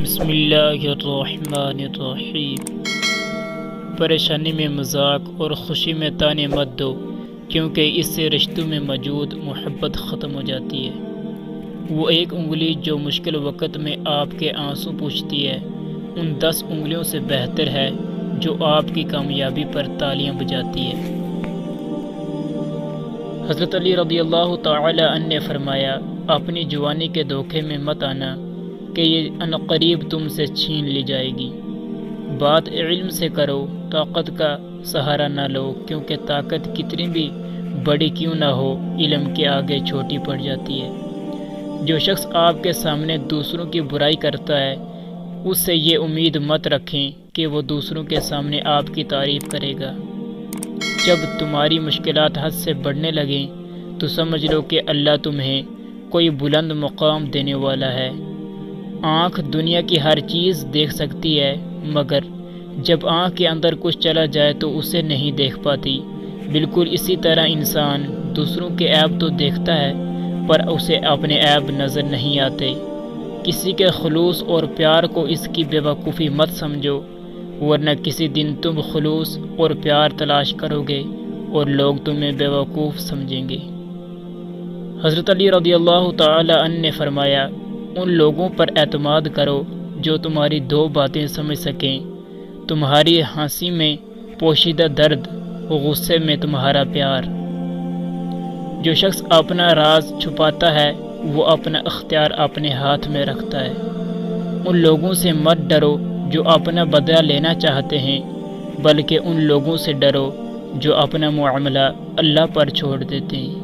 بسم اللہ الرحمن الرحیم۔ پریشانی میں مذاق اور خوشی میں تانے مت دو، کیونکہ اس سے رشتوں میں موجود محبت ختم ہو جاتی ہے۔ وہ ایک انگلی جو مشکل وقت میں آپ کے آنسو پوچھتی ہے، ان 10 انگلیوں سے بہتر ہے جو آپ کی کامیابی پر تالیاں بجاتی ہے۔ حضرت علی رضی اللہ تعالی عنہ نے فرمایا، اپنی جوانی کے دھوکے میں مت آنا کہ یہ عنقریب تم سے چھین لی جائے گی۔ بات علم سے کرو، طاقت کا سہارا نہ لو، کیونکہ طاقت کتنی بھی بڑی کیوں نہ ہو، علم کے آگے چھوٹی پڑ جاتی ہے۔ جو شخص آپ کے سامنے دوسروں کی برائی کرتا ہے، اس سے یہ امید مت رکھیں کہ وہ دوسروں کے سامنے آپ کی تعریف کرے گا۔ جب تمہاری مشکلات حد سے بڑھنے لگیں تو سمجھ لو کہ اللہ تمہیں کوئی بلند مقام دینے والا ہے۔ آنکھ دنیا کی ہر چیز دیکھ سکتی ہے، مگر جب آنکھ کے اندر کچھ چلا جائے تو اسے نہیں دیکھ پاتی۔ بالکل اسی طرح انسان دوسروں کے عیب تو دیکھتا ہے، پر اسے اپنے عیب نظر نہیں آتے۔ کسی کے خلوص اور پیار کو اس کی بے وقوفی مت سمجھو، ورنہ کسی دن تم خلوص اور پیار تلاش کرو گے اور لوگ تمہیں بے وقوف سمجھیں گے۔ حضرت علی رضی اللہ تعالی عنہ نے فرمایا، ان لوگوں پر اعتماد کرو جو تمہاری 2 باتیں سمجھ سکیں، تمہاری ہنسی میں پوشیدہ درد، غصے میں تمہارا پیار۔ جو شخص اپنا راز چھپاتا ہے وہ اپنا اختیار اپنے ہاتھ میں رکھتا ہے۔ ان لوگوں سے مت ڈرو جو اپنا بدلہ لینا چاہتے ہیں، بلکہ ان لوگوں سے ڈرو جو اپنا معاملہ اللہ پر چھوڑ دیتے ہیں۔